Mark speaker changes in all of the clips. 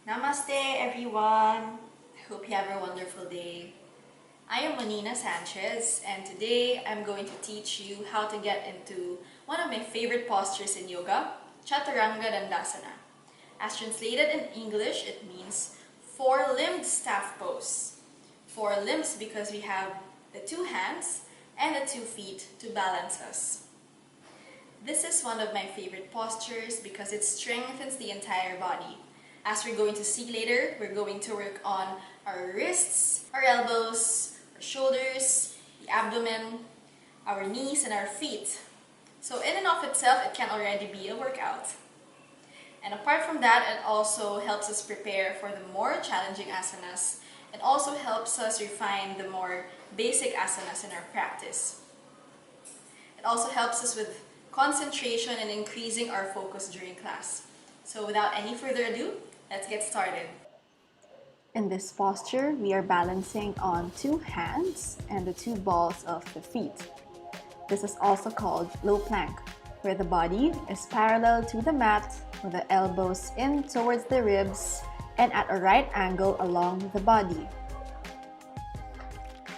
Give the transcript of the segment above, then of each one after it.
Speaker 1: Namaste everyone! I hope you have a wonderful day. I am Manina Sanchez and today I'm going to teach you how to get into one of my favorite postures in yoga, Chaturanga Dandasana. As translated in English, it means four-limbed staff pose. Four limbs because we have the two hands and the 2 feet to balance us. This is one of my favorite postures because it strengthens the entire body. As we're going to see later, we're going to work on our wrists, our elbows, our shoulders, the abdomen, our knees, and our feet. So in and of itself, it can already be a workout. And apart from that, it also helps us prepare for the more challenging asanas and also helps us refine the more basic asanas in our practice. It also helps us with concentration and increasing our focus during class. So without any further ado, let's get started. In this posture, we are balancing on 2 hands and the 2 balls of the feet. This is also called low plank, where the body is parallel to the mat with the elbows in towards the ribs and at a right angle along the body.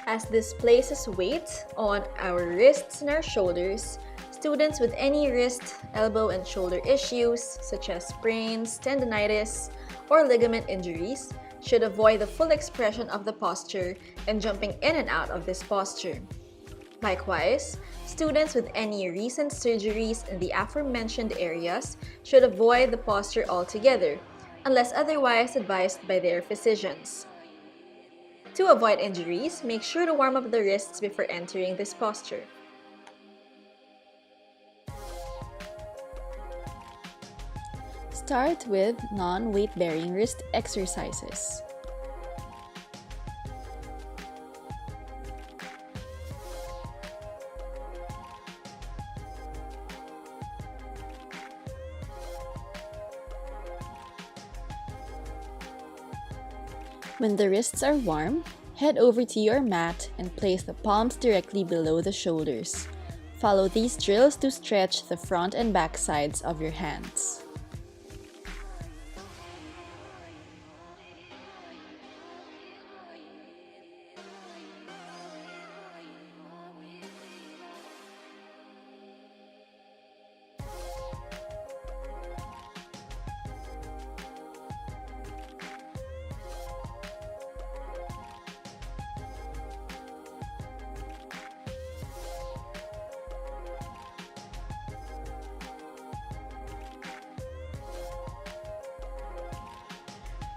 Speaker 1: As this places weight on our wrists and our shoulders, students with any wrist, elbow, and shoulder issues such as sprains, tendinitis, or ligament injuries should avoid the full expression of the posture and jumping in and out of this posture. Likewise, students with any recent surgeries in the aforementioned areas should avoid the posture altogether, unless otherwise advised by their physicians. To avoid injuries, make sure to warm up the wrists before entering this posture. Start with non-weight-bearing wrist exercises. When the wrists are warm, head over to your mat and place the palms directly below the shoulders. Follow these drills to stretch the front and back sides of your hands.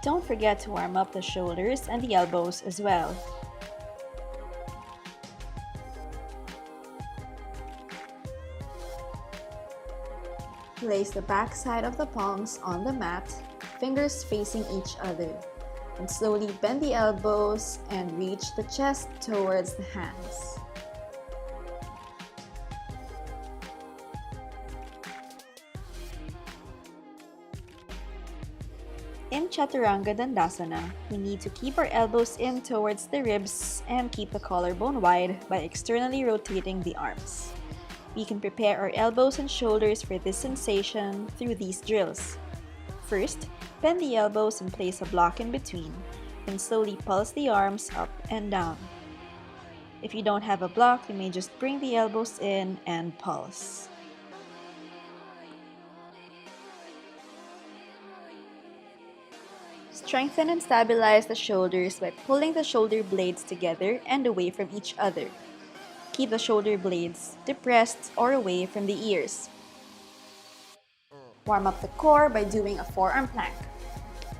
Speaker 1: Don't forget to warm up the shoulders and the elbows as well. Place the back side of the palms on the mat, fingers facing each other, and slowly bend the elbows and reach the chest towards the hands. In Chaturanga Dandasana, we need to keep our elbows in towards the ribs and keep the collarbone wide by externally rotating the arms. We can prepare our elbows and shoulders for this sensation through these drills. First, bend the elbows and place a block in between, then slowly pulse the arms up and down. If you don't have a block, you may just bring the elbows in and pulse. Strengthen and stabilize the shoulders by pulling the shoulder blades together and away from each other. Keep the shoulder blades depressed or away from the ears. Warm up the core by doing a forearm plank.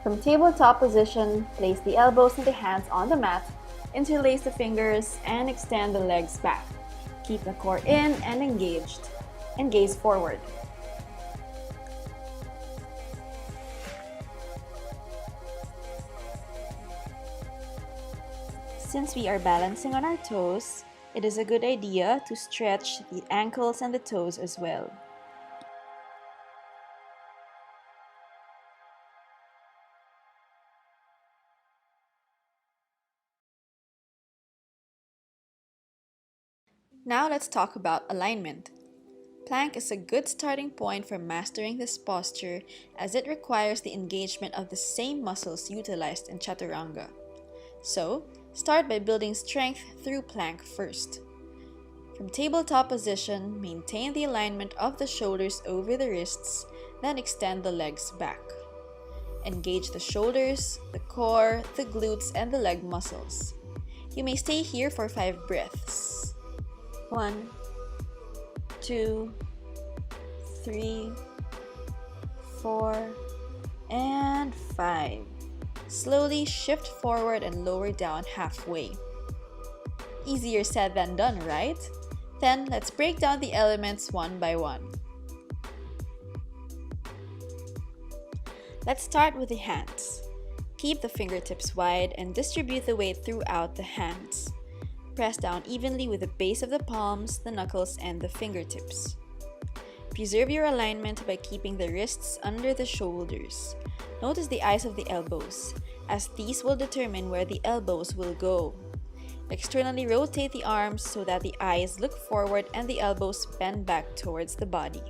Speaker 1: From tabletop position, place the elbows and the hands on the mat, interlace the fingers, and extend the legs back. Keep the core in and engaged, and gaze forward. Since we are balancing on our toes, it is a good idea to stretch the ankles and the toes as well. Now let's talk about alignment. Plank is a good starting point for mastering this posture as it requires the engagement of the same muscles utilized in Chaturanga. So, start by building strength through plank first. From tabletop position, maintain the alignment of the shoulders over the wrists, then extend the legs back. Engage the shoulders, the core, the glutes, and the leg muscles. You may stay here for 5 breaths. 1, 2, 3, 4, and 5. Slowly shift forward and lower down halfway. Easier said than done, right? Then let's break down the elements one by one. Let's start with the hands. Keep the fingertips wide and distribute the weight throughout the hands. Press down evenly with the base of the palms, the knuckles, and the fingertips. Preserve your alignment by keeping the wrists under the shoulders. Notice the eyes of the elbows, as these will determine where the elbows will go. Externally rotate the arms so that the eyes look forward and the elbows bend back towards the body.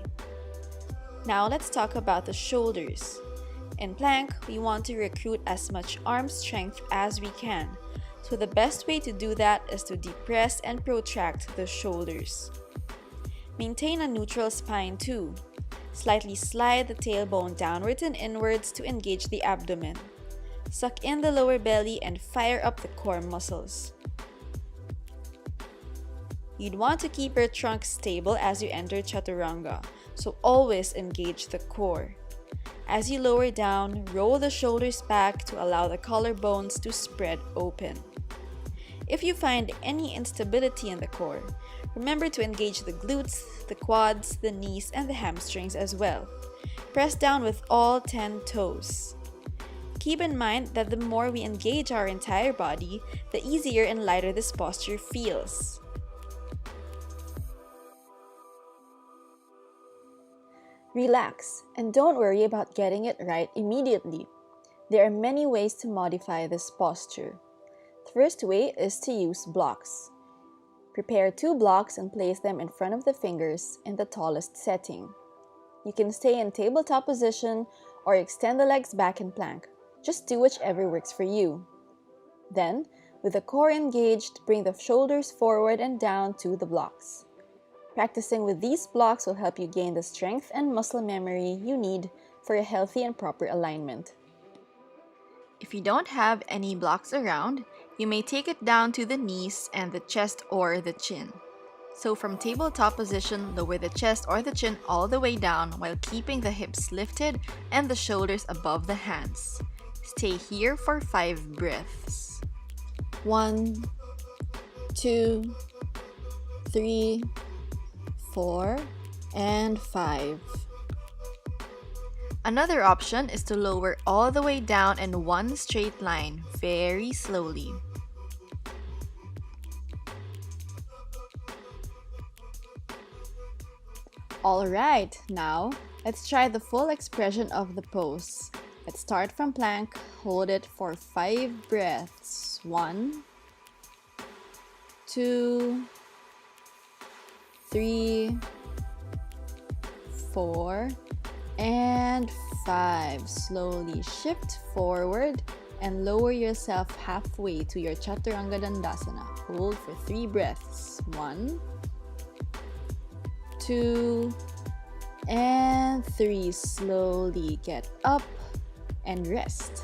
Speaker 1: Now let's talk about the shoulders. In plank, we want to recruit as much arm strength as we can. So the best way to do that is to depress and protract the shoulders. Maintain a neutral spine too. Slightly slide the tailbone downwards and inwards to engage the abdomen. Suck in the lower belly and fire up the core muscles. You'd want to keep your trunk stable as you enter Chaturanga, so always engage the core. As you lower down, roll the shoulders back to allow the collarbones to spread open. If you find any instability in the core, remember to engage the glutes, the quads, the knees, and the hamstrings as well. Press down with all 10 toes. Keep in mind that the more we engage our entire body, the easier and lighter this posture feels. Relax and don't worry about getting it right immediately. There are many ways to modify this posture. The first way is to use blocks. Prepare 2 blocks and place them in front of the fingers in the tallest setting. You can stay in tabletop position or extend the legs back in plank. Just do whichever works for you. Then, with the core engaged, bring the shoulders forward and down to the blocks. Practicing with these blocks will help you gain the strength and muscle memory you need for a healthy and proper alignment. If you don't have any blocks around, you may take it down to the knees and the chest or the chin. So from tabletop position, lower the chest or the chin all the way down while keeping the hips lifted and the shoulders above the hands. Stay here for 5 breaths. 1, 2, 3, 4, and 5. Another option is to lower all the way down in one straight line, very slowly. Alright, now let's try the full expression of the pose. Let's start from plank, hold it for 5 breaths. 1, 2, 3, 4, and 5. Slowly shift forward and lower yourself halfway to your Chaturanga Dandasana. Hold for 3 breaths. 1, 2, and 3. Slowly get up and rest.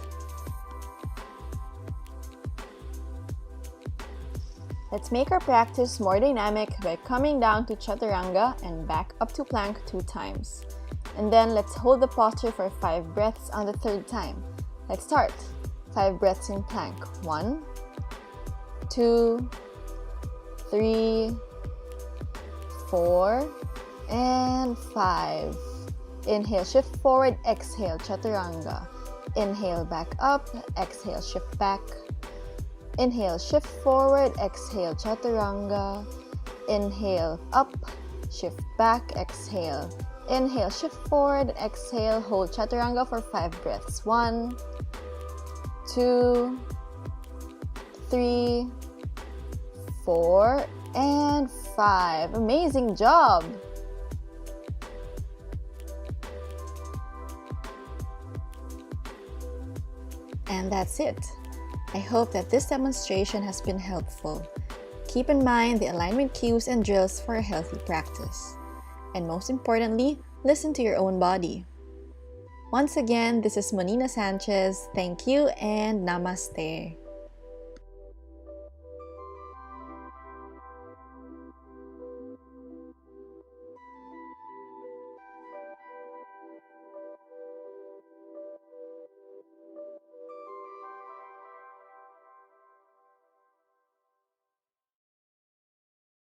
Speaker 1: Let's make our practice more dynamic by coming down to Chaturanga and back up to plank 2 times. And then let's hold the posture for 5 breaths on the 3rd time. Let's start. 5 breaths in plank. 1, 2, 3, 4, and 5. Inhale, shift forward, exhale, Chaturanga. Inhale, back up, exhale, shift back. Inhale, shift forward, exhale, Chaturanga. Inhale, up, shift back, exhale. Inhale, shift forward, exhale, hold Chaturanga for 5 breaths. 1, 2, 3, 4, and 5. Amazing job!
Speaker 2: And that's it. I hope that this demonstration has been helpful. Keep in mind the alignment cues and drills for a healthy practice. And most importantly, listen to your own body. Once again, this is Monina Sanchez. Thank you and namaste.